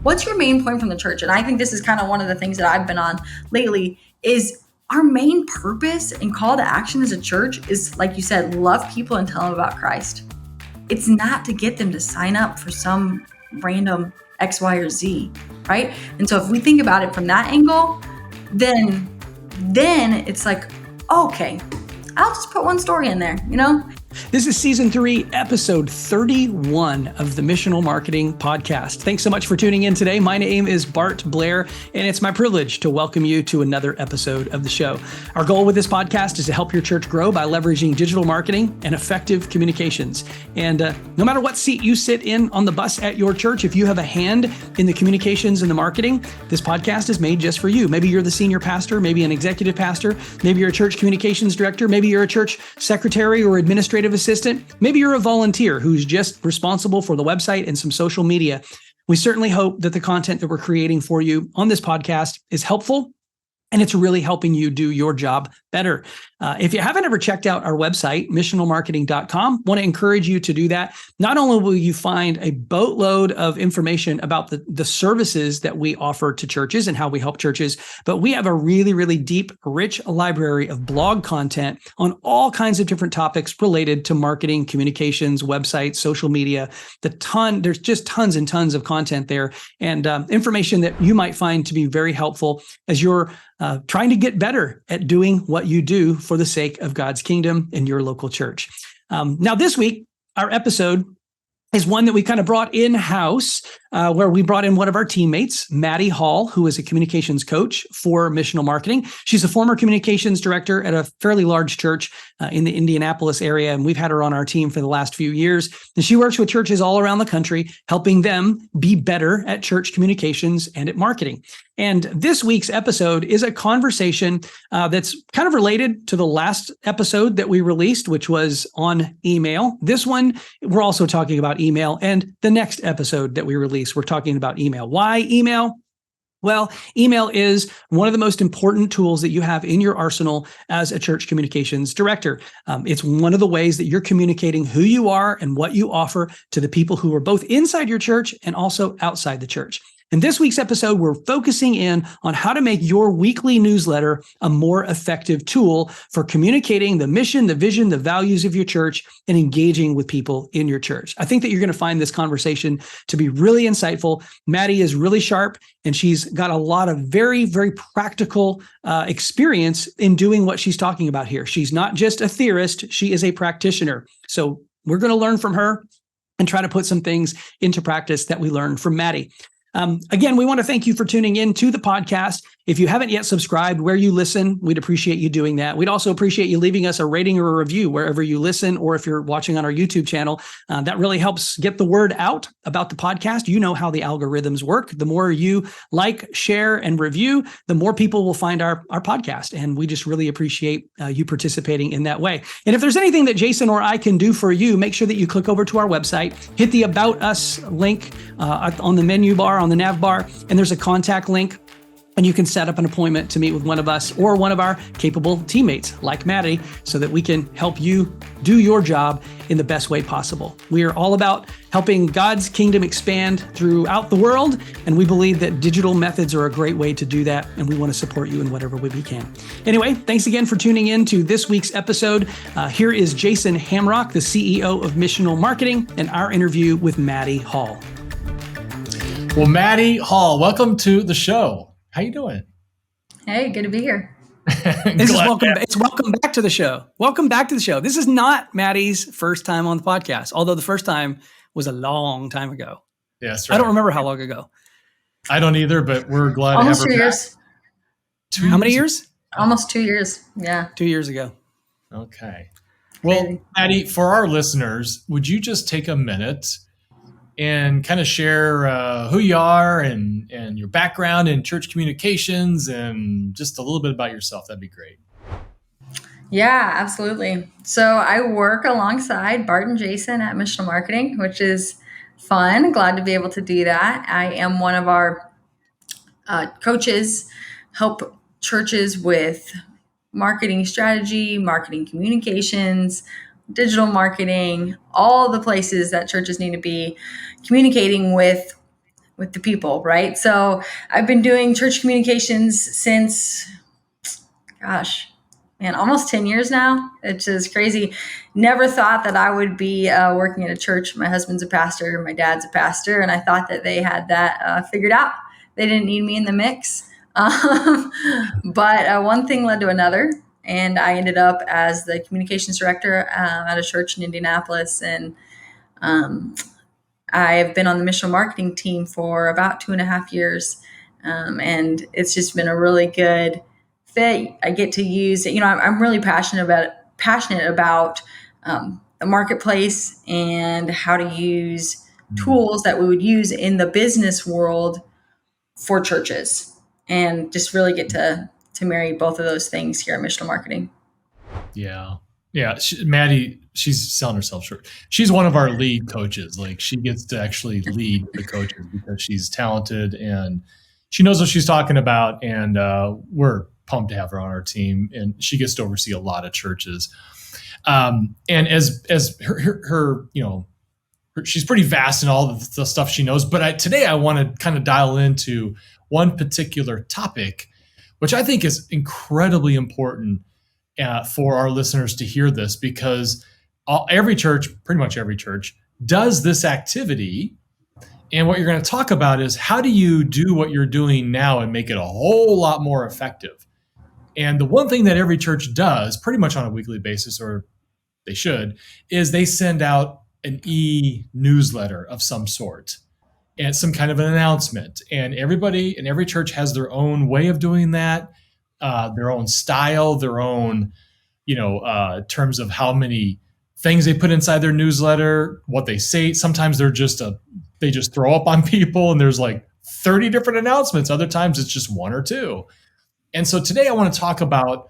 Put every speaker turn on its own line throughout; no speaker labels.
what's your main point from the church? And I think this is kind of one of the things that I've been on lately is our main purpose and call to action as a church is, like you said, love people and tell them about Christ. It's not to get them to sign up for some random X, Y, or Z, right? And so if we think about it from that angle, then it's like, okay, I'll just put one story in there,
This is season 3, episode 31 of the Missional Marketing Podcast. Thanks so much for tuning in today. My name is Bart Blair, and it's my privilege to welcome you to another episode of the show. Our goal with this podcast is to help your church grow by leveraging digital marketing and effective communications. And no matter what seat you sit in on the bus at your church, if you have a hand in the communications and the marketing, this podcast is made just for you. Maybe you're the senior pastor, maybe an executive pastor, maybe you're a church communications director, maybe you're a church secretary or administrative assistant. Maybe you're a volunteer who's just responsible for the website and some social media. We certainly hope that the content that we're creating for you on this podcast is helpful and it's really helping you do your job better. If you haven't ever checked out our website, missionalmarketing.com, want to encourage you to do that. Not only will you find a boatload of information about the services that we offer to churches and how we help churches, but we have a really, really deep, rich library of blog content on all kinds of different topics related to marketing, communications, websites, social media. There's just tons and tons of content there and information that you might find to be very helpful as you're trying to get better at doing what you do for the sake of God's kingdom in your local church. Now, this week, our episode is one that we kind of brought in-house, where we brought in one of our teammates, Maddie Hall, who is a communications coach for Missional Marketing. She's a former communications director at a fairly large church in the Indianapolis area, and we've had her on our team for the last few years. And she works with churches all around the country, helping them be better at church communications and at marketing. And this week's episode is a conversation that's kind of related to the last episode that we released, which was on email. This one, we're also talking about email, and the next episode that we released, we're talking about email. Why email? Well, email is one of the most important tools that you have in your arsenal as a church communications director. It's one of the ways that you're communicating who you are and what you offer to the people who are both inside your church and also outside the church. In this week's episode, we're focusing in on how to make your weekly newsletter a more effective tool for communicating the mission, the vision, the values of your church, and engaging with people in your church. I think that you're going to find this conversation to be really insightful. Maddie is really sharp, and she's got a lot of very, very practical experience in doing what she's talking about here. She's not just a theorist, she is a practitioner. So we're going to learn from her and try to put some things into practice that we learned from Maddie. Again, we want to thank you for tuning in to the podcast. If you haven't yet subscribed where you listen, we'd appreciate you doing that. We'd also appreciate you leaving us a rating or a review wherever you listen, or if you're watching on our YouTube channel. That really helps get the word out about the podcast. You know how the algorithms work. The more you like, share, and review, the more people will find our podcast. And we just really appreciate you participating in that way. And if there's anything that Jason or I can do for you, make sure that you click over to our website, hit the About Us link on the menu bar, on the nav bar, and there's a contact link. And you can set up an appointment to meet with one of us or one of our capable teammates like Maddie so that we can help you do your job in the best way possible. We are all about helping God's kingdom expand throughout the world, and we believe that digital methods are a great way to do that, and we want to support you in whatever way we can. Anyway, thanks again for tuning in to this week's episode. Here is Jason Hamrock, the CEO of Missional Marketing, and our interview with Maddie Hall.
Well, Maddie Hall, welcome to the show. How you doing?
Hey, good to be here.
It's welcome back to the show. Welcome back to the show. This is not Maddie's first time on the podcast, although the first time was a long time ago.
Yes, right.
I don't remember how long ago.
I don't either, but we're glad
Almost
to have her
2 years.
Back.
How many years?
Almost 2 years. Yeah.
2 years ago.
Okay. Well, Maddie, for our listeners, would you just take a minute and kind of share who you are and your background in church communications and just a little bit about yourself? That'd be great.
Yeah, absolutely. So I work alongside Bart and Jason at Missional Marketing, which is fun. Glad to be able to do that. I am one of our coaches, help churches with marketing strategy, marketing communications, digital marketing, all the places that churches need to be communicating with with the people, right? So I've been doing church communications since, gosh, man, almost 10 years now. It's just crazy. Never thought that I would be working at a church. My husband's a pastor, my dad's a pastor, and I thought that they had that figured out. They didn't need me in the mix. But one thing led to another, and I ended up as the communications director at a church in Indianapolis. And I've been on the missional marketing team for about 2.5 years. And it's just been a really good fit. I get to use, I'm really passionate about the marketplace and how to use tools that we would use in the business world for churches, and just really get to marry both of those things here at Missional Marketing.
Yeah. Maddie, she's selling herself short. She's one of our lead coaches. Like, she gets to actually lead the coaches because she's talented and she knows what she's talking about. And we're pumped to have her on our team. And she gets to oversee a lot of churches. And as her she's pretty vast in all of the stuff she knows. But today I want to kind of dial into one particular topic, which I think is incredibly important for our listeners to hear this, because pretty much every church does this activity. And what you're going to talk about is, how do you do what you're doing now and make it a whole lot more effective? And the one thing that every church does pretty much on a weekly basis, or they should, is they send out an e-newsletter of some sort and some kind of an announcement. And everybody in every church has their own way of doing that, their own style, their own, terms of how many things they put inside their newsletter, what they say. Sometimes they just throw up on people and there's like 30 different announcements. Other times it's just one or two. And so today I want to talk about,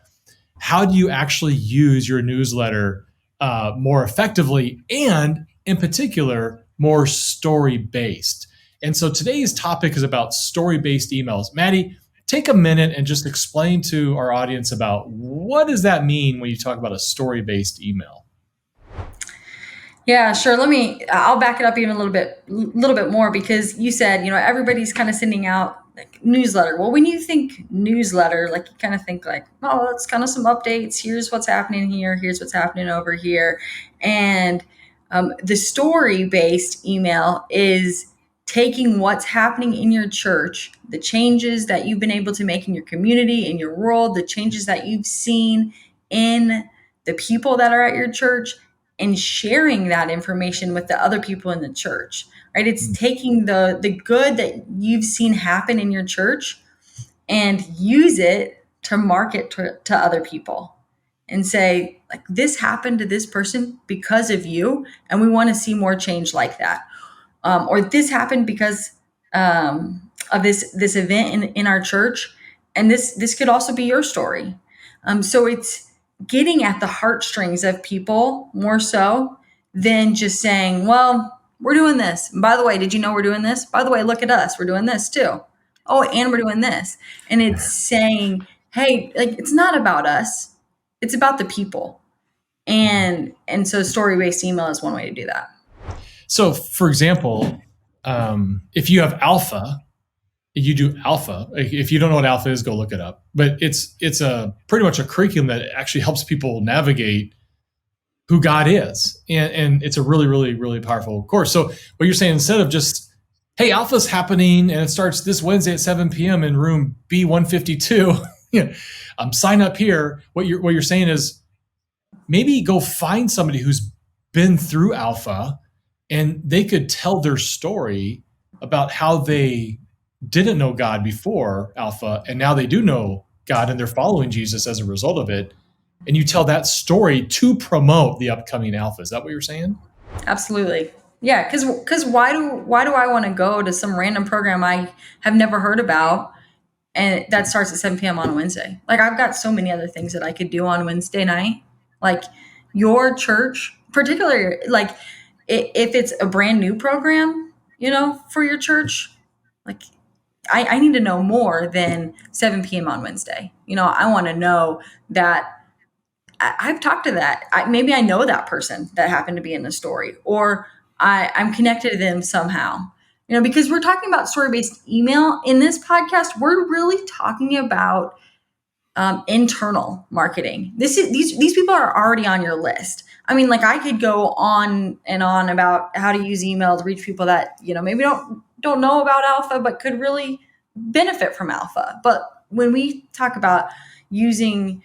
how do you actually use your newsletter more effectively, and in particular, more story-based. And so today's topic is about story-based emails. Maddie, take a minute and just explain to our audience about, what does that mean when you talk about a story-based email?
Yeah, sure. I'll back it up even a little bit more, because you said, everybody's kind of sending out like newsletter. Well, when you think newsletter, like, you kind of think like, oh, it's kind of some updates. Here's what's happening here. Here's what's happening over here. And the story-based email is taking what's happening in your church, the changes that you've been able to make in your community, in your world, the changes that you've seen in the people that are at your church, and sharing that information with the other people in the church, right? It's taking the good that you've seen happen in your church and use it to market to other people and say, like, this happened to this person because of you, and we want to see more change like that. Or this happened because of this event in our church, and this could also be your story. So it's getting at the heartstrings of people more so than just saying, well, we're doing this. And by the way, did you know we're doing this? By the way, look at us. We're doing this too. Oh, and we're doing this. And it's saying, hey, like, it's not about us. It's about the people. And so story-based email is one way to do that.
So, for example, if you have alpha, you do alpha. If you don't know what alpha is, go look it up. But it's pretty much a curriculum that actually helps people navigate who God is. And it's a really, really, really powerful course. So what you're saying, instead of just, hey, alpha's happening and it starts this Wednesday at 7 p.m. in room B152, sign up here. What you're saying is, maybe go find somebody who's been through alpha, and they could tell their story about how they didn't know God before alpha, and now they do know God and they're following Jesus as a result of it. And you tell that story to promote the upcoming alpha. Is that what you're saying?
Absolutely. Yeah. Because why do I want to go to some random program I have never heard about, and that starts at 7 p.m. on a Wednesday? Like, I've got so many other things that I could do on Wednesday night. Like, your church, particularly, like, if it's a brand new program, for your church, like, I need to know more than 7 p.m. on Wednesday. I want to know that I've talked to that. Maybe I know that person that happened to be in the story, or I'm connected to them somehow. because we're talking about story-based email in this podcast, we're really talking about internal marketing. These people are already on your list. I mean, like I could go on and on about how to use email to reach people that, maybe don't know about Alpha, but could really benefit from Alpha. But when we talk about using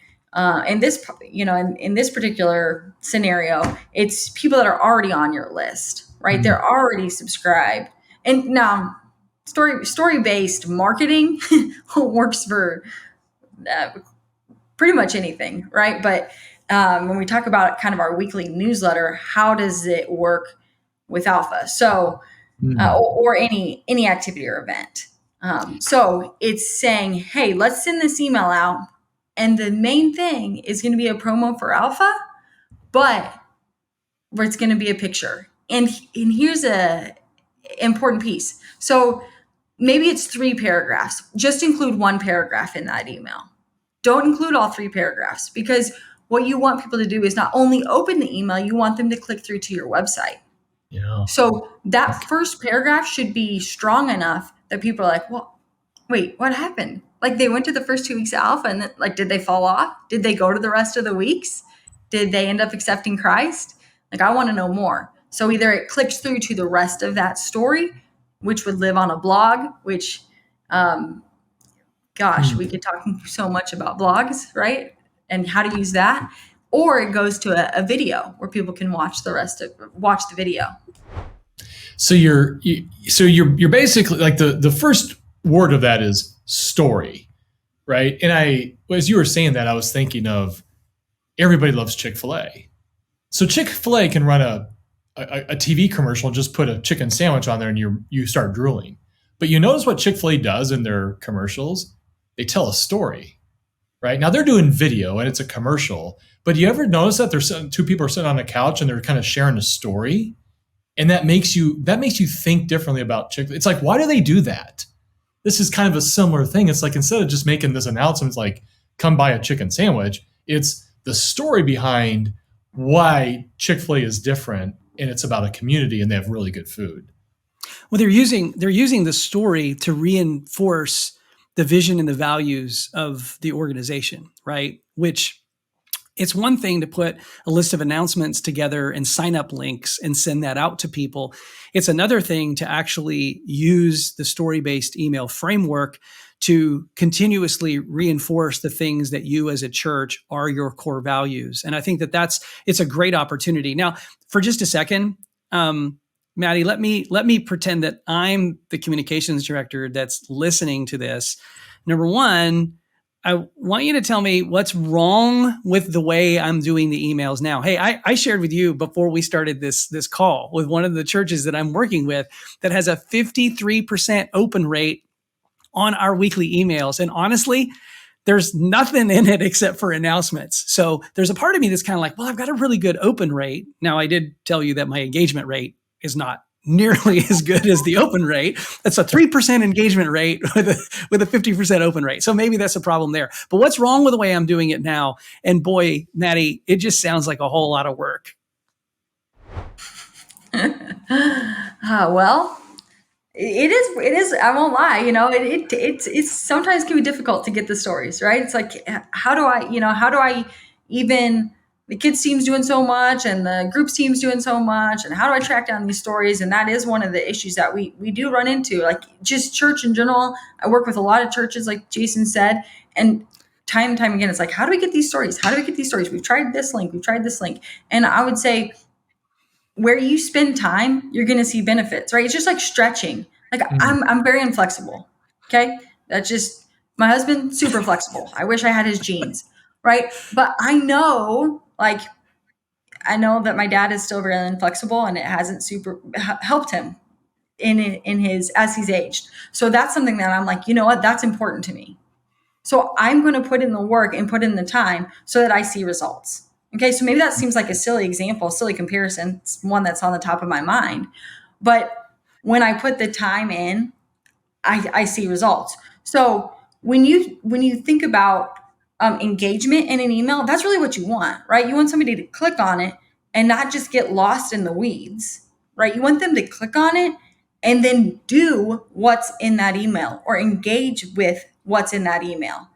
in this, in this particular scenario, it's people that are already on your list, right?
Mhm.
They're already subscribed. And now story-based marketing works for pretty much anything, right? But when we talk about kind of our weekly newsletter, how does it work with Alpha? So, or any activity or event. So it's saying, hey, let's send this email out, and the main thing is going to be a promo for Alpha, but where it's going to be a picture. And here's a important piece. So maybe it's 3 paragraphs. Just include 1 paragraph in that email. Don't include all 3 paragraphs, because what you want people to do is not only open the email, you want them to click through to your website.
Yeah.
So that first paragraph should be strong enough that people are like, well, wait, what happened? Like they went to the first 2 weeks of Alpha and then, like, did they fall off? Did they go to the rest of the weeks? Did they end up accepting Christ? Like, I want to know more. So either it clicks through to the rest of that story, which would live on a blog, which, we could talk so much about blogs, right? And how to use that. Or it goes to a video where people can watch the video.
So you're basically like the first word of that is story, right? And as you were saying that, I was thinking of everybody loves Chick-fil-A. So Chick-fil-A can run a TV commercial and just put a chicken sandwich on there and you start drooling. But you notice what Chick-fil-A does in their commercials? They tell a story, right? Now they're doing video and it's a commercial, but you ever notice that there's 2 people are sitting on a couch and they're kind of sharing a story? And that makes you think differently about Chick-fil-A. It's like, why do they do that? This is kind of a similar thing. It's like, instead of just making this announcement, it's like, come buy a chicken sandwich, it's the story behind why Chick-fil-A is different, and it's about a community and they have really good food.
Well, they're using the story to reinforce the vision and the values of the organization, right? Which, it's one thing to put a list of announcements together and sign up links and send that out to people. It's another thing to actually use the story-based email framework to continuously reinforce the things that you as a church are your core values. And I think it's a great opportunity. Now, for just a second, Maddie, let me pretend that I'm the communications director that's listening to this. Number one, I want you to tell me what's wrong with the way I'm doing the emails now. Hey, I shared with you before we started this call with one of the churches that I'm working with that has a 53% open rate on our weekly emails. And honestly, there's nothing in it except for announcements. So there's a part of me that's kind of like, well, I've got a really good open rate. Now, I did tell you that my engagement rate is not nearly as good as the open rate. That's a 3% engagement rate with a 50% open rate. So maybe that's a problem there. But what's wrong with the way I'm doing it now? And boy, Maddie, it just sounds like a whole lot of work.
Well, it is. I won't lie. It's sometimes can be difficult to get the stories right. It's like, how do I even, the kids team's doing so much and the groups team's doing so much, and how do I track down these stories? And that is one of the issues that we do run into, like just church in general. I work with a lot of churches, like Jason said, and time and time again, it's like, how do we get these stories? How do we get these stories? We've tried this link. And I would say, where you spend time, you're going to see benefits, right? It's just like stretching. Like I'm very inflexible. Okay. That's just, my husband, super flexible. I wish I had his genes. Right. But I know that my dad is still very inflexible, and it hasn't super helped him in his, as he's aged. So that's something that I'm like, you know what, that's important to me. So I'm going to put in the work and put in the time so that I see results. Okay, so maybe that seems like a silly example, silly comparison. It's one that's on the top of my mind. But when I put the time in, I see results. So when you think about engagement in an email, that's really what you want, right? You want somebody to click on it and not just get lost in the weeds, right? You want them to click on it and then do what's in that email or engage with what's in that email.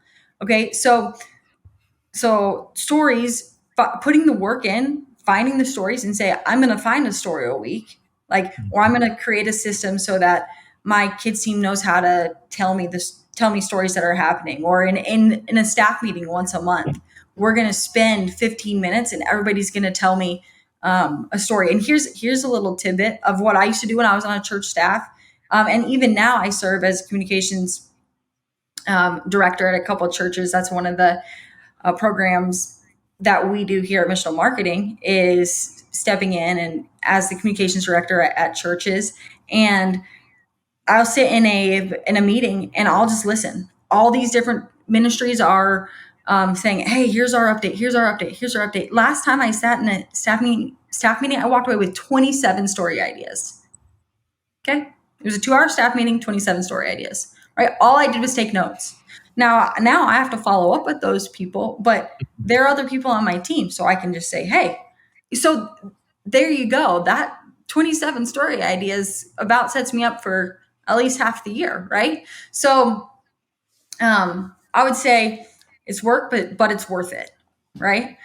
Okay. So stories, putting the work in, finding the stories and say, I'm going to find a story a week, like, or I'm going to create a system so that my kids team knows how to tell me stories that are happening, or in a staff meeting once a month, we're going to spend 15 minutes and everybody's going to tell me a story. And here's a little tidbit of what I used to do when I was on a church staff. And even now I serve as communications director at a couple of churches. That's one of the programs that we do here at Missional Marketing, is stepping in and as the communications director at churches. And I'll sit in a meeting and I'll just listen. All these different ministries are saying, "Hey, here's our update. Here's our update. Here's our update." Last time I sat in a staff meeting, I walked away with 27 story ideas. Okay, it was a 2-hour staff meeting, 27 story ideas. Right, all I did was take notes. Now I have to follow up with those people, but there are other people on my team, so I can just say, "Hey," so there you go. That 27 story ideas about sets me up for at least half the year, right? So I would say it's work, but it's worth it, right?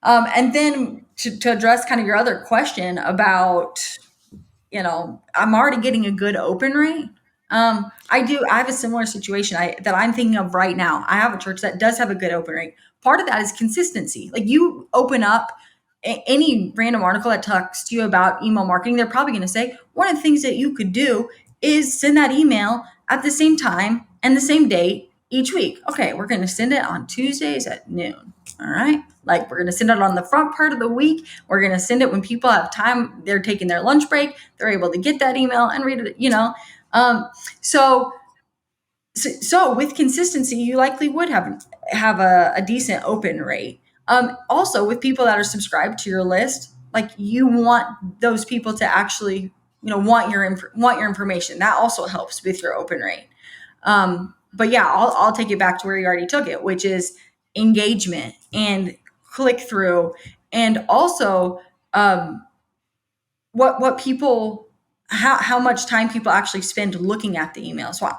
And then to address kind of your other question about, I'm already getting a good open rate. I have a similar situation that I'm thinking of right now. I have a church that does have a good open rate. Part of that is consistency. Like, you open up any random article that talks to you about email marketing, they're probably going to say one of the things that you could do is send that email at the same time and the same date each week. Okay, we're going to send it on Tuesdays at noon. All right. Like, we're going to send it on the front part of the week. We're going to send it when people have time. They're taking their lunch break. They're able to get that email and read it, So with consistency, you likely would have a decent open rate. Also, with people that are subscribed to your list, like, you want those people to actually, want your information. That also helps with your open rate. But yeah, I'll take it back to where you already took it, which is engagement and click through, and also what people, how much time people actually spend looking at the email. So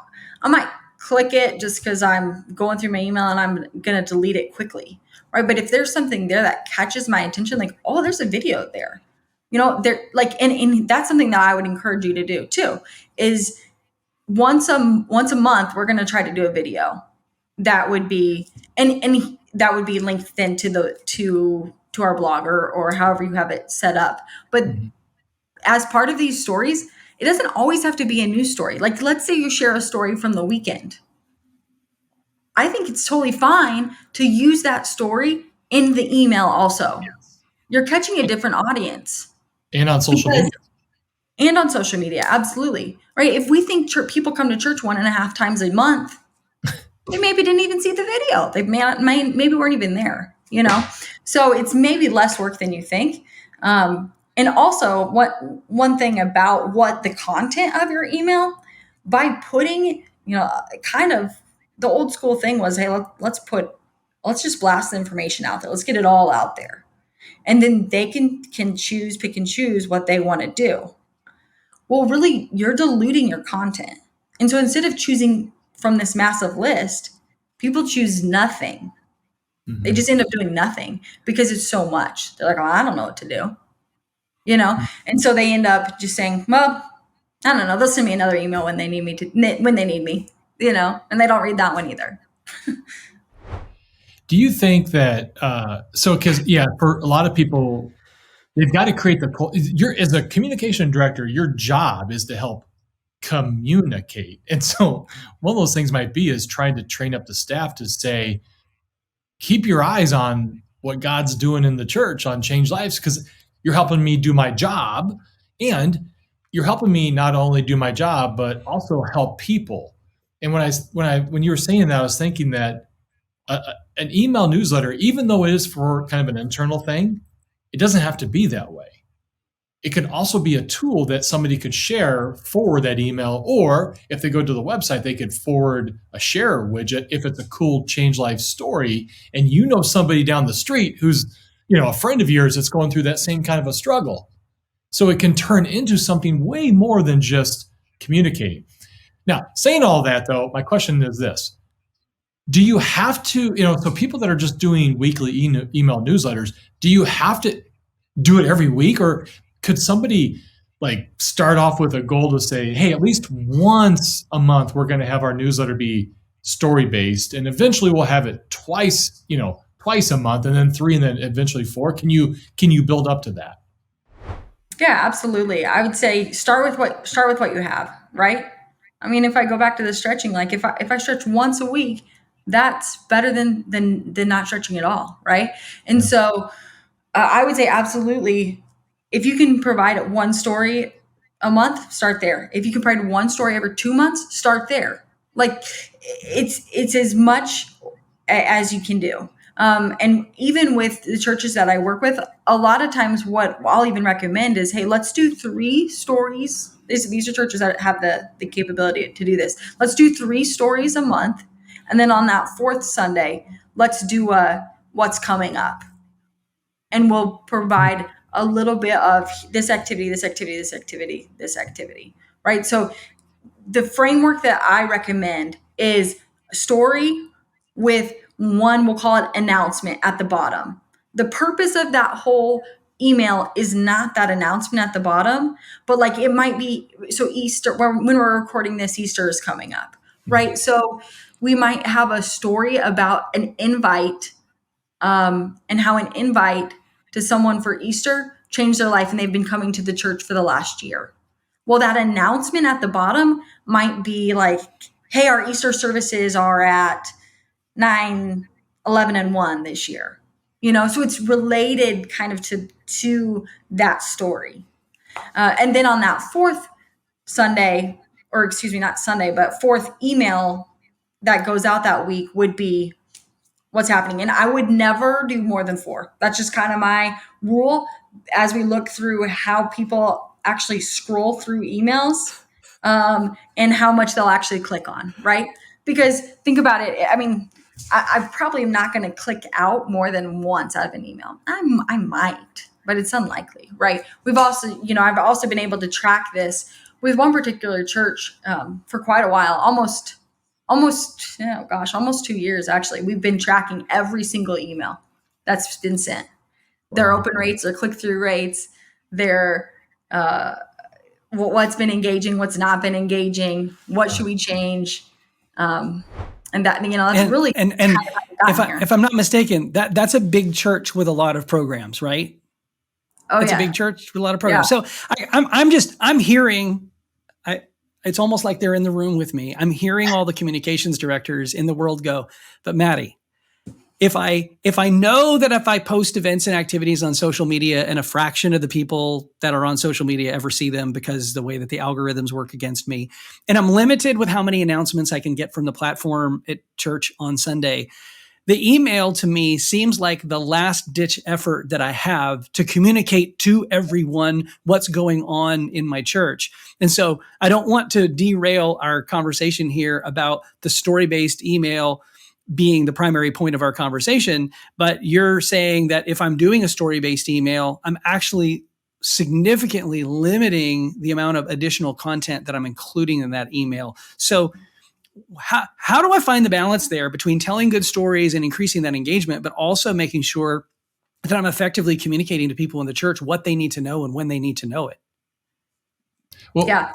I might click it just because I'm going through my email and I'm going to delete it quickly, right? But if there's something there that catches my attention, like, oh, there's a video there, there, like, and that's something that I would encourage you to do too, is once a month, we're going to try to do a video that would be, and that would be linked then to our blog or however you have it set up. But as part of these stories, it doesn't always have to be a news story. Like, let's say you share a story from the weekend. I think it's totally fine to use that story in the email also. Yes. You're catching a different audience.
And on social media.
And on social media, absolutely. Right? If we think people come to church 1.5 times a month, they maybe didn't even see the video. They maybe weren't even there, So it's maybe less work than you think. And also, one thing about what the content of your email, by putting, kind of the old school thing was, hey, let's just blast the information out there. Let's get it all out there. And then they can pick and choose what they want to do. Well, really, you're diluting your content. And so instead of choosing from this massive list, people choose nothing. Mm-hmm. They just end up doing nothing because it's so much. They're like, oh, I don't know what to do. And so they end up just saying, well, I don't know. They'll send me another email when they need me and they don't read that one either.
Do you think that, for a lot of people, they've got to create as a communication director, your job is to help communicate. And so one of those things might be is trying to train up the staff to say, keep your eyes on what God's doing in the church on Change Lives, because you're helping me do my job, and you're helping me not only do my job, but also help people. And when you were saying that, I was thinking that an email newsletter, even though it is for kind of an internal thing, it doesn't have to be that way. It can also be a tool that somebody could share, forward that email, or if they go to the website, they could forward a share widget if it's a cool Change Life story, and somebody down the street who's a friend of yours that's going through that same kind of a struggle. So it can turn into something way more than just communicating. Now, saying all that though, my question is this. Do you have to, so people that are just doing weekly email newsletters, do you have to do it every week, or could somebody like start off with a goal to say, hey, at least once a month, we're going to have our newsletter be story based, and eventually we'll have it twice a month, and then 3, and then eventually 4. Can you build up to that?
Yeah, absolutely. I would say start with what you have, right? I mean, if I go back to the stretching, like if I stretch once a week, that's better than not stretching at all, right? And so I would say absolutely, if you can provide one story a month, start there. If you can provide one story every 2 months, start there. Like it's as much as you can do. And even with the churches that I work with, a lot of times what I'll even recommend is, hey, let's do 3 stories. These are churches that have the capability to do this. Let's do 3 stories a month. And then on that 4th Sunday, let's do what's coming up. And we'll provide a little bit of this activity, this activity, this activity, this activity, right? So the framework that I recommend is a story with one, we'll call it announcement at the bottom. The purpose of that whole email is not that announcement at the bottom, but like it might be, so Easter, when we're recording this, Easter is coming up, right? So we might have a story about an invite and how an invite to someone for Easter changed their life and they've been coming to the church for the last year. Well, that announcement at the bottom might be like, hey, our Easter services are at 9, 11, and 1 this year. So it's related kind of to that story. And then on that 4th Sunday, or excuse me, not Sunday, but 4th email that goes out that week would be what's happening. And I would never do more than 4. That's just kind of my rule as we look through how people actually scroll through emails and how much they'll actually click on, right? Because think about it. I mean, I probably am not going to click out more than once out of an email. I might, but it's unlikely, right? We've also, I've also been able to track this with one particular church for quite a while, almost 2 years, actually. We've been tracking every single email that's been sent. Their open rates, their click-through rates, their what's been engaging, what's not been engaging, what should we change, and that that's really
and if I'm not mistaken, that's a big church with a lot of programs, right?
Oh,
it's a big church with a lot of programs. Yeah. So I'm hearing. It's almost like they're in the room with me. I'm hearing all the communications directors in the world go, but Maddie, if I know that if I post events and activities on social media and a fraction of the people that are on social media ever see them because the way that the algorithms work against me, and I'm limited with how many announcements I can get from the platform at church on Sunday, the email to me seems like the last ditch effort that I have to communicate to everyone what's going on in my church. And so I don't want to derail our conversation here about the story-based email being the primary point of our conversation, but you're saying that if I'm doing a story-based email, I'm actually significantly limiting the amount of additional content that I'm including in that email. So how do I find the balance there between telling good stories and increasing that engagement, but also making sure that I'm effectively communicating to people in the church what they need to know and when they need to know it?
Well, yeah.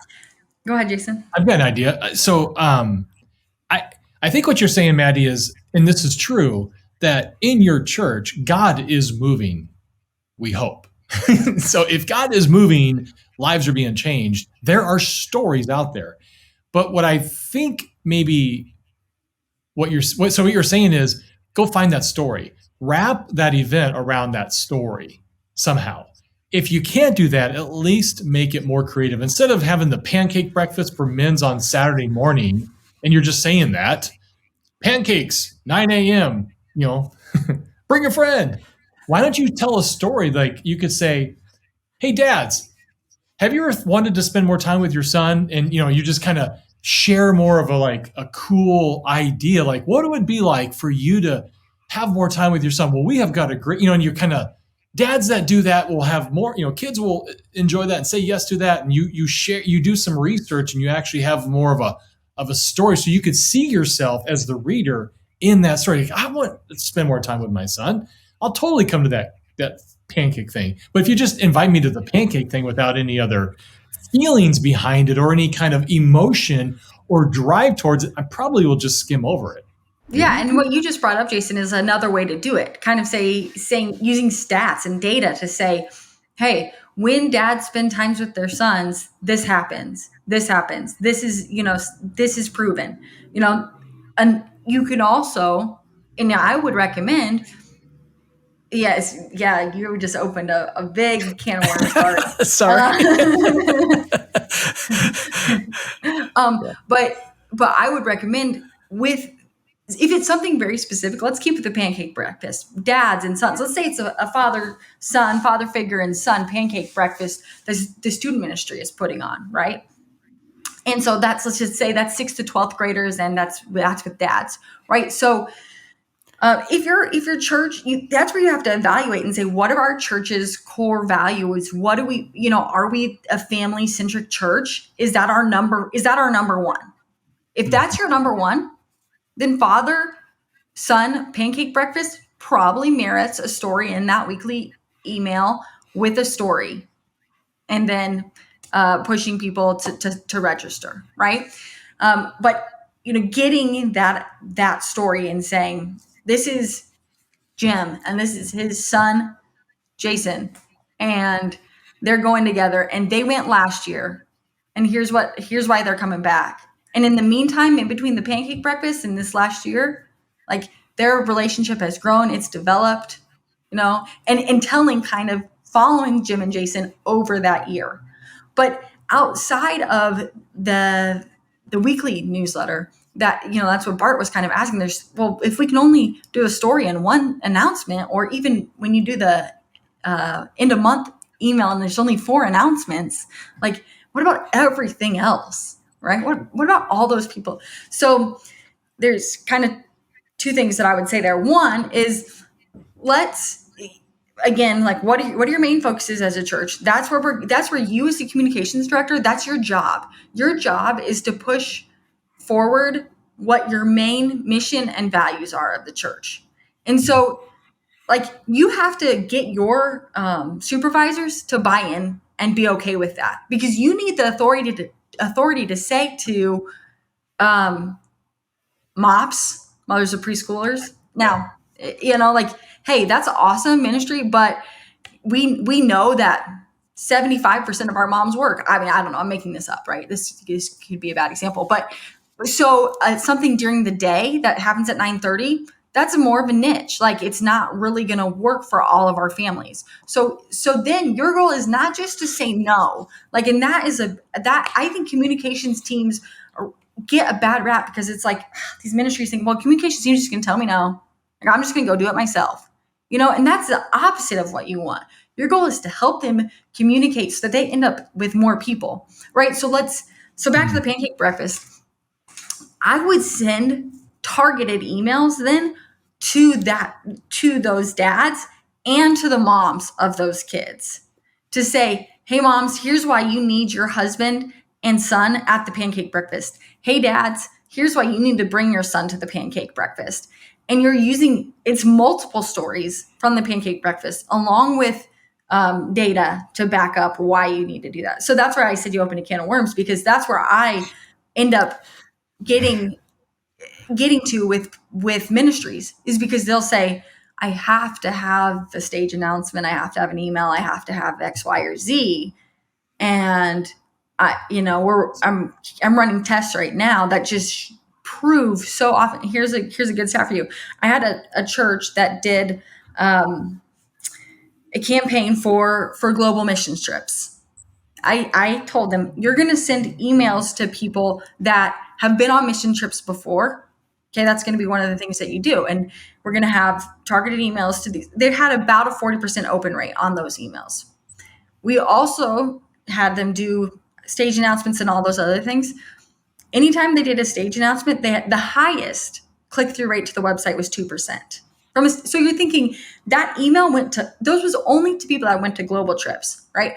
Go ahead, Jason.
I've got an idea. So I think what you're saying, Maddie, is, and this is true, that in your church, God is moving, we hope. So if God is moving, lives are being changed. There are stories out there. But what I think maybe what you're saying is go find that story, wrap that event around that story somehow. If you can't do that, at least make it more creative. Instead of having the pancake breakfast for men's on Saturday morning, and you're just saying that, pancakes, 9 a.m., bring a friend. Why don't you tell a story? Like you could say, hey, dads, have you ever wanted to spend more time with your son? And, you just kind of share more of a cool idea. Like what it would be like for you to have more time with your son. Well, we have got a great, and you kind of dads that do that will have more, kids will enjoy that and say yes to that. And you do some research and you actually have more of a story. So you could see yourself as the reader in that story. I want to spend more time with my son. I'll totally come to that pancake thing. But if you just invite me to the pancake thing without any other feelings behind it or any kind of emotion or drive towards it, I probably will just skim over it.
Yeah, and what you just brought up, Jason, is another way to do it. Kind of saying using stats and data to say, hey, when dads spend times with their sons, this happens. This happens. This is, this is proven. And you can also, and I would recommend, yes, yeah, you just opened a big can of worms.
Sorry.
But I would recommend if it's something very specific, let's keep it the pancake breakfast, dads and sons. Let's say it's a father figure and son pancake breakfast that the student ministry is putting on, right? And so let's just say that's 6th to 12th graders, and that's with dads, right? So if your church, that's where you have to evaluate and say, what are our church's core values? What do we, are we a family centric church? Is that our number one? If that's your number one, then father son pancake breakfast probably merits a story in that weekly email with a story, and then pushing people to register, right? But getting that story and saying, this is Jim and this is his son Jason, and they're going together, and they went last year, and here's why they're coming back. And in the meantime, in between the pancake breakfast and this last year, like, their relationship has grown, it's developed, and telling, kind of following Jim and Jason over that year. But outside of the weekly newsletter, that's what Bart was kind of asking. If we can only do a story in one announcement, or even when you do the end of month email and there's only 4 announcements, like, what about everything else, right? What about all those people? So there's kind of 2 things that I would say there. One is, let's, again, like, what are your main focuses as a church? That's where you, as the communications director, that's your job. Your job is to push forward what your main mission and values are of the church. And so, like, you have to get your supervisors to buy in and be okay with that, because you need the authority to say to MOPS, mothers of preschoolers, now, like, hey, that's awesome ministry, but we know that 75% of our moms work. I mean, I don't know, I'm making this up, right? This could be a bad example, but so something during the day that happens at 9:30, that's more of a niche. Like, it's not really going to work for all of our families. So then your goal is not just to say no. Like, and that I think communications teams get a bad rap, because it's like, these ministries think, well, communications teams just going to tell me no. Like, I'm just going to go do it myself. And that's the opposite of what you want. Your goal is to help them communicate so that they end up with more people, right? So back to the pancake breakfast. I would send targeted emails then to those dads and to the moms of those kids to say, hey, moms, here's why you need your husband and son at the pancake breakfast. Hey, dads, here's why you need to bring your son to the pancake breakfast. And it's multiple stories from the pancake breakfast, along with data to back up why you need to do that. So that's where I said you open a can of worms, because that's where I end up getting to with ministries, is because they'll say, I have to have the stage announcement, I have to have an email, I have to have X, Y, or Z. And I'm running tests right now that just prove so often. Here's a good stat for you. I had a church that did a campaign for global mission trips. I told them, you're going to send emails to people that have been on mission trips before. Okay, that's going to be one of the things that you do. And we're going to have targeted emails to these. They've had about a 40% open rate on those emails. We also had them do stage announcements and all those other things. Anytime they did a stage announcement, they had the highest click-through rate to the website was 2%. So you're thinking that email those was only to people that went to global trips, right?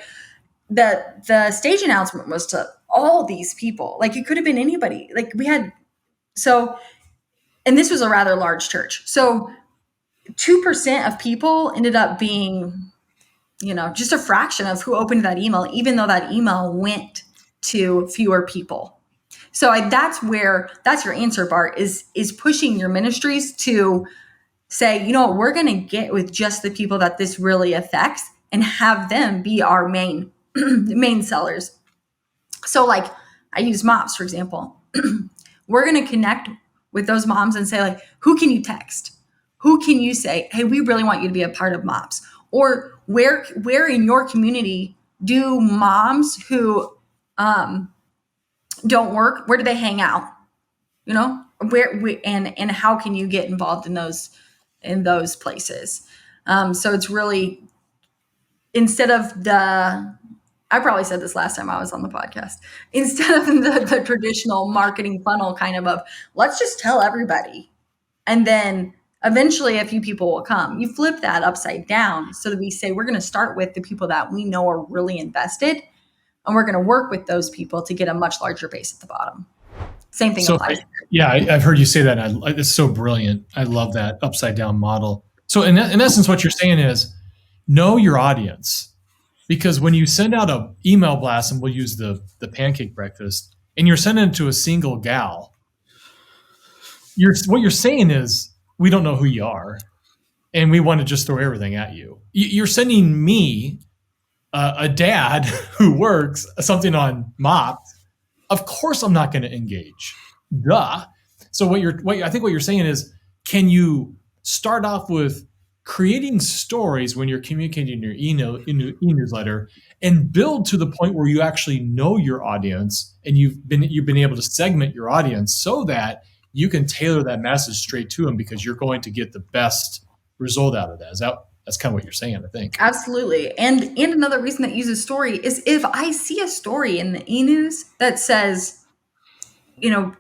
The stage announcement was to all these people. Like it could have been anybody. Like and this was a rather large church. So 2% of people ended up being, just a fraction of who opened that email, even though that email went to fewer people. So that's your answer, Bart, is pushing your ministries to say, we're going to get with just the people that this really affects and have them be our main sellers. So like I use moms, for example. We're going to connect with those moms and say, like, who can you text? Who can you say, hey, we really want you to be a part of moms? Or where in your community do moms who don't work, where do they hang out? And how can you get involved in those places? So it's really, instead of I probably said this last time I was on the podcast, instead of the traditional marketing funnel kind of let's just tell everybody. And then eventually a few people will come. You flip that upside down so that we say, we're going to start with the people that we know are really invested. And we're going to work with those people to get a much larger base at the bottom. Same thing applies.
Yeah, I've heard you say that. It's so brilliant. I love that upside down model. So in essence, what you're saying is know your audience. Because when you send out an email blast, and we'll use the pancake breakfast, and you're sending it to a single gal, what you're saying is, we don't know who you are, and we want to just throw everything at you. You're sending me, a dad who works something on mops. Of course, I'm not going to engage. Duh. So I think what you're saying is, can you start off with creating stories when you're communicating your e-newsletter, and build to the point where you actually know your audience, and you've been able to segment your audience so that you can tailor that message straight to them, because you're going to get the best result out of that. That's kind of what you're saying, I think.
Absolutely. And another reason that uses story is if I see a story in the e-news that says,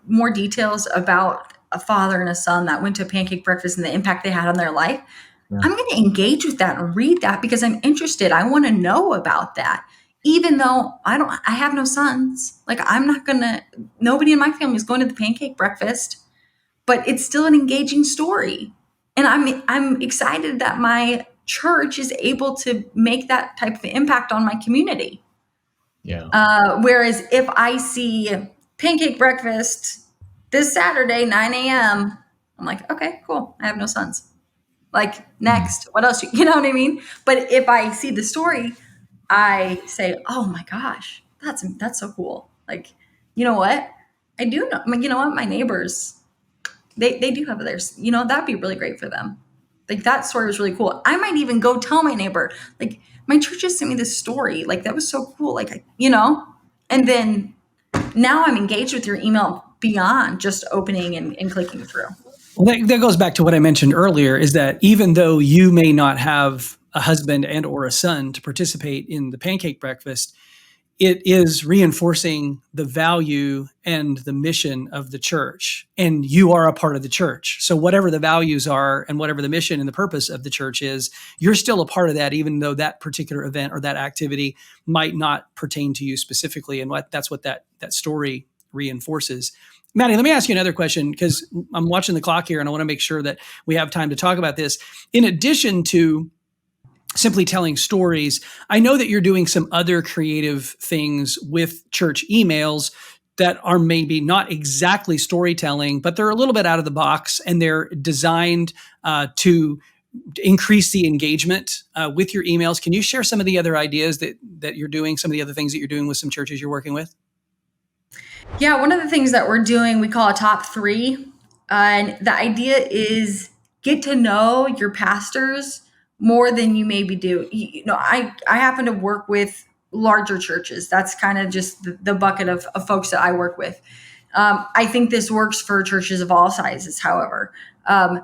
more details about a father and a son that went to a pancake breakfast and the impact they had on their life, yeah. I'm going to engage with that and read that because I'm interested. I want to know about that. Even though I have no sons. Like nobody in my family is going to the pancake breakfast, but it's still an engaging story. And I'm excited that my church is able to make that type of impact on my community.
Yeah.
Whereas if I see pancake breakfast this Saturday, 9 a.m., I'm like, okay, cool. I have no sons. Like, next, what else? You know what I mean? But if I see the story, I say, oh my gosh, that's so cool. Like, you know what? I do know, you know what? My neighbors, they do have theirs, that'd be really great for them. Like, that story was really cool. I might even go tell my neighbor, like, my church just sent me this story. Like, that was so cool. Like, and then now I'm engaged with your email beyond just opening and clicking through.
Well, that goes back to what I mentioned earlier, is that even though you may not have a husband and or a son to participate in the pancake breakfast, it is reinforcing the value and the mission of the church. And you are a part of the church. So whatever the values are and whatever the mission and the purpose of the church is, you're still a part of that, even though that particular event or that activity might not pertain to you specifically. And that's what that story reinforces. Maddie, let me ask you another question, because I'm watching the clock here and I want to make sure that we have time to talk about this. In addition to simply telling stories, I know that you're doing some other creative things with church emails that are maybe not exactly storytelling, but they're a little bit out of the box, and they're designed to increase the engagement with your emails. Can you share some of the other ideas that you're doing, some of the other things that you're doing with some churches you're working with?
Yeah, one of the things that we're doing, we call a top 3. And the idea is get to know your pastors more than you maybe do. I happen to work with larger churches. That's kind of just the bucket of folks that I work with. I think this works for churches of all sizes, however. So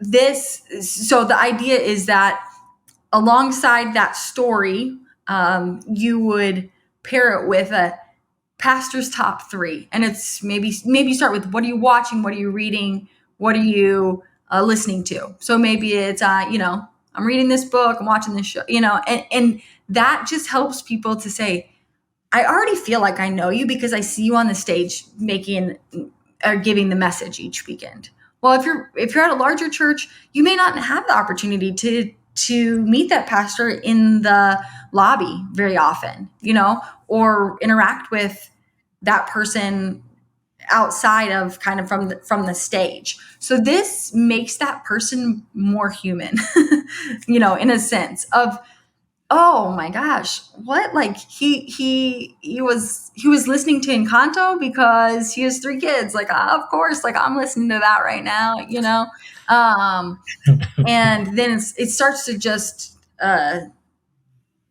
the idea is that alongside that story, you would pair it with a pastor's top 3. And it's maybe you start with, what are you watching? What are you reading? What are you listening to. So maybe it's, I'm reading this book, I'm watching this show, and that just helps people to say, I already feel like I know you because I see you on the stage making or giving the message each weekend. Well, if you're at a larger church, you may not have the opportunity to meet that pastor in the lobby very often, or interact with that person outside of kind of from the stage. So this makes that person more human, in a sense of, oh my gosh, what? Like he was listening to Encanto because he has 3 kids. Like, of course, like I'm listening to that right now, and then it starts to just,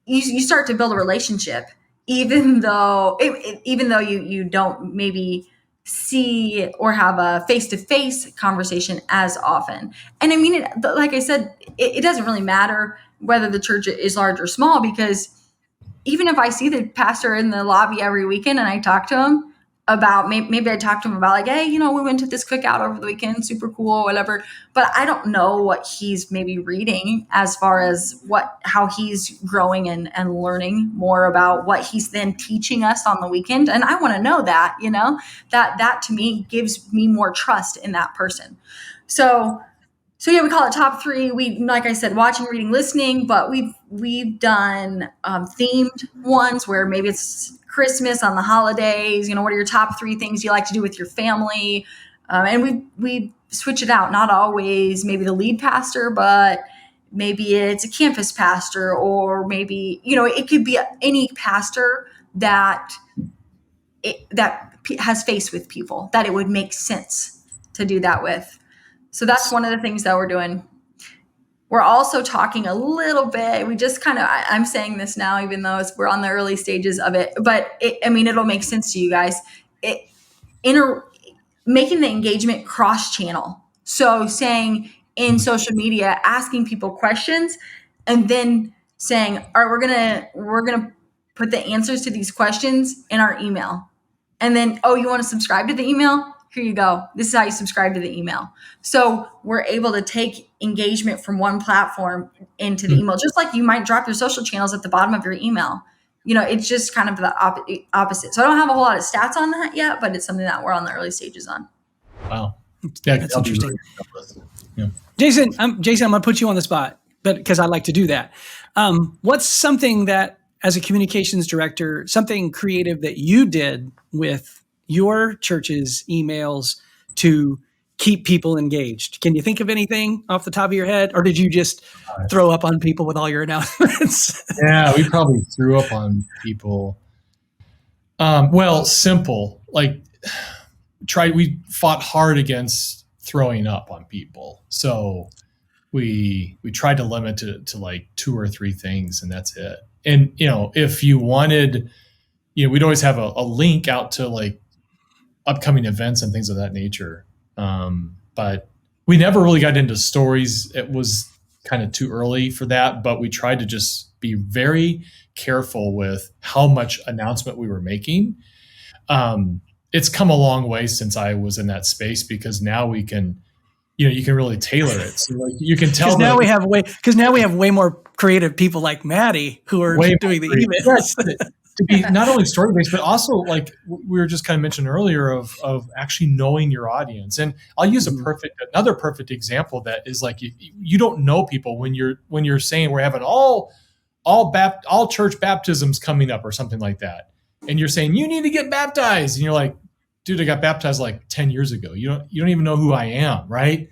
you start to build a relationship, even though you don't maybe see or have a face-to-face conversation as often. And I mean, like I said, it doesn't really matter whether the church is large or small, because even if I see the pastor in the lobby every weekend and I talk to him about, maybe I talk to him about like, hey, we went to this cookout over the weekend, super cool, whatever. But I don't know what he's maybe reading as far as how he's growing and learning more about what he's then teaching us on the weekend. And I want to know that, that to me gives me more trust in that person. So yeah, we call it top 3. We, like I said, watching, reading, listening, but we've done themed ones where maybe it's Christmas, on the holidays. What are your top 3 things you like to do with your family? And we switch it out. Not always maybe the lead pastor, but maybe it's a campus pastor, or maybe it could be any pastor that has face with people that it would make sense to do that with. So that's one of the things that we're doing. We're also talking a little bit. We just I'm saying this now, even though we're on the early stages of it, but it'll make sense to you guys. Making the engagement cross-channel. So saying in social media, asking people questions, and then saying, all right, we're gonna put the answers to these questions in our email. And then, oh, you want to subscribe to the email? Here you go. This is how you subscribe to the email. So we're able to take engagement from one platform into the email, just like you might drop your social channels at the bottom of your email. It's just kind of the opposite. So I don't have a whole lot of stats on that yet, but it's something that we're on the early stages on.
Wow.
That's interesting. Yeah. Jason, I'm going to put you on the spot, but because I like to do that. What's something that, as a communications director, something creative that you did with your church's emails to keep people engaged? Can you think of anything off the top of your head, or did you just throw up on people with all your announcements?
Yeah, we probably threw up on people. Well, simple. Like, we fought hard against throwing up on people. So we tried to limit it to like 2 or 3 things, and that's it. And, if you wanted, we'd always have a link out to like upcoming events and things of that nature. But we never really got into stories. It was kind of too early for that, but we tried to just be very careful with how much announcement we were making. It's come a long way since I was in that space, because now we can, you can really tailor it. So like you can tell
now we have way more creative people like Maddie who are doing the emails.
To be not only story based, but also like we were just kind of mentioned earlier of actually knowing your audience. And I'll use another perfect example that is like you don't know people when you're saying we're having all church baptisms coming up or something like that, and you're saying you need to get baptized, and you're like, dude, I got baptized like 10 years ago. You don't even know who I am, right?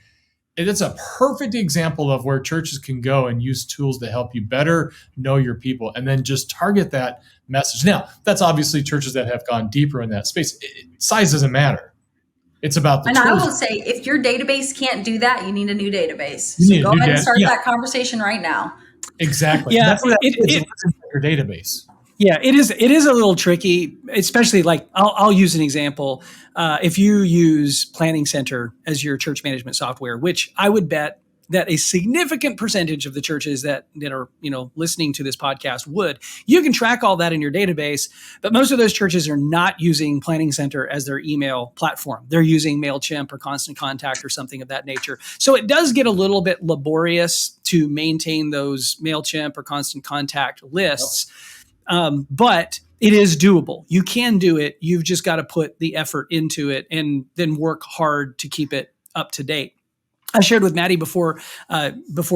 It's a perfect example of where churches can go and use tools to help you better know your people, and then just target that message. Now, that's obviously churches that have gone deeper in that space. Size doesn't matter. It's about the tools.
And I will say, if your database can't do that, you need a new database. So go ahead and start that conversation right now.
Exactly. Yeah, that's what your database.
Yeah, it is a little tricky, especially like I'll use an example. If you use Planning Center as your church management software, which I would bet that a significant percentage of the churches that are, listening to this podcast would. You can track all that in your database, but most of those churches are not using Planning Center as their email platform. They're using MailChimp or Constant Contact or something of that nature. So it does get a little bit laborious to maintain those MailChimp or Constant Contact lists, but it is doable. You can do it. You've just got to put the effort into it and then work hard to keep it up to date. I shared with Maddie before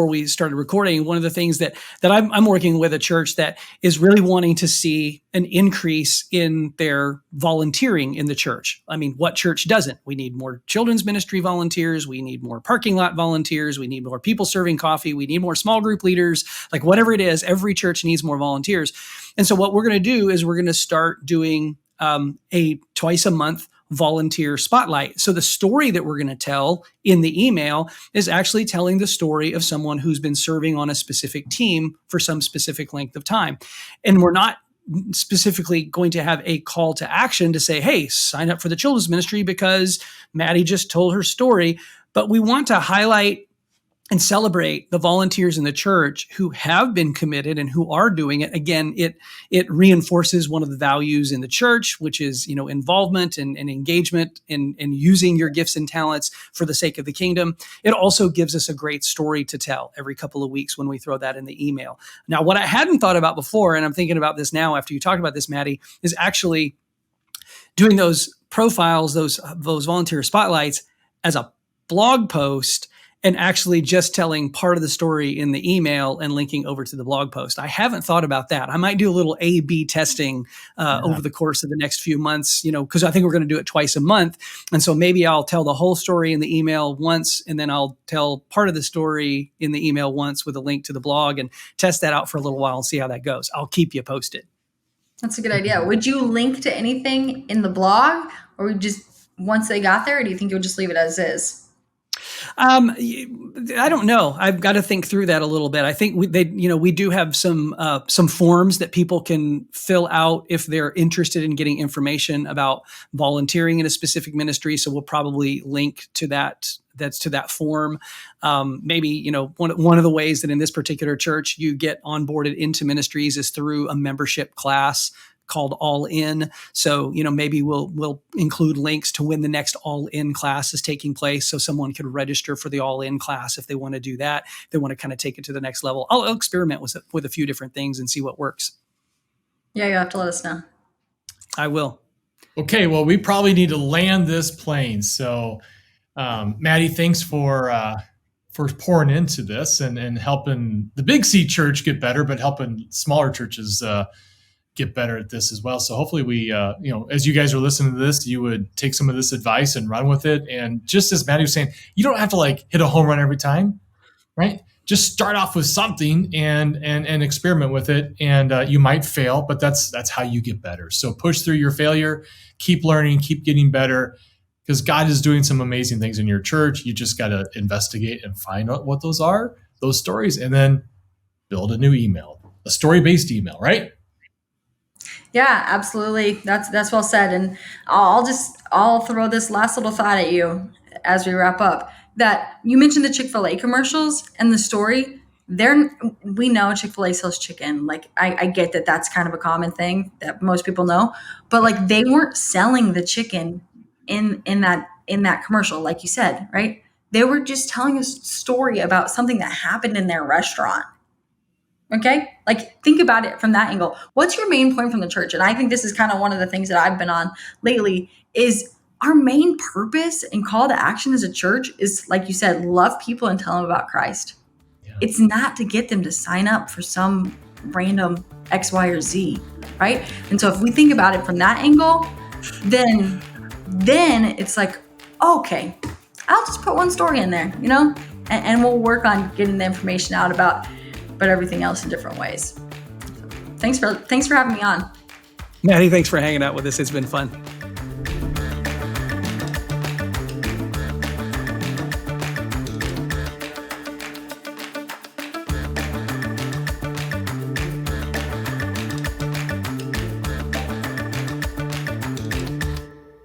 we started recording, one of the things that I'm working with a church that is really wanting to see an increase in their volunteering in the church. I mean, what church doesn't? We need more children's ministry volunteers. We need more parking lot volunteers. We need more people serving coffee. We need more small group leaders. Like whatever it is, every church needs more volunteers. And so what we're going to do is we're going to start doing a twice a month volunteer spotlight. So the story that we're going to tell in the email is actually telling the story of someone who's been serving on a specific team for some specific length of time. And we're not specifically going to have a call to action to say, hey, sign up for the children's ministry because Maddie just told her story. But we want to highlight and celebrate the volunteers in the church who have been committed and who are doing it. Again, it reinforces one of the values in the church, which is, involvement and engagement and using your gifts and talents for the sake of the kingdom. It also gives us a great story to tell every couple of weeks when we throw that in the email. Now, what I hadn't thought about before, and I'm thinking about this now after you talked about this, Maddie, is actually doing those profiles, those volunteer spotlights as a blog post and actually just telling part of the story in the email and linking over to the blog post. I haven't thought about that. I might do a little A/B testing over the course of the next few months, because I think we're going to do it twice a month. And so maybe I'll tell the whole story in the email once, and then I'll tell part of the story in the email once with a link to the blog and test that out for a little while and see how that goes. I'll keep you posted.
That's a good idea. Would you link to anything in the blog, or would you just, once they got there, or do you think you'll just leave it as is?
I don't know. I've got to think through that a little bit. I think we do have some forms that people can fill out if they're interested in getting information about volunteering in a specific ministry. So we'll probably link to that. That's to that form. Maybe, one of the ways that in this particular church you get onboarded into ministries is through a membership class called All In. So, maybe we'll include links to when the next All In class is taking place. So someone could register for the All In class if they want to do that. If they want to kind of take it to the next level. I'll experiment with a few different things and see what works.
Yeah, you have to let us know.
I will.
Okay, well, we probably need to land this plane. So, Maddie, thanks for pouring into this and helping the Big C church get better, but helping smaller churches get better at this as well. So hopefully we, as you guys are listening to this, you would take some of this advice and run with it. And just as Maddie was saying, you don't have to hit a home run every time, right? Just start off with something and experiment with it. And you might fail, but that's how you get better. So push through your failure, keep learning, keep getting better, because God is doing some amazing things in your church. You just got to investigate and find out what those are, those stories, and then build a new email, a story-based email, right?
Yeah, absolutely. That's well said. And I'll throw this last little thought at you as we wrap up, that you mentioned the Chick-fil-A commercials and the story. We know Chick-fil-A sells chicken. I get that that's kind of a common thing that most people know, but they weren't selling the chicken in that commercial, like you said, right? They were just telling a story about something that happened in their restaurant. Okay? Think about it from that angle. What's your main point from the church? And I think this is kind of one of the things that I've been on lately is our main purpose and call to action as a church is, like you said, love people and tell them about Christ. Yeah. It's not to get them to sign up for some random X, Y, or Z, right? And so if we think about it from that angle, then it's okay, I'll just put one story in there, and we'll work on getting the information out about everything else in different ways. So, thanks for having me on.
Maddie, thanks for hanging out with us. It's been fun.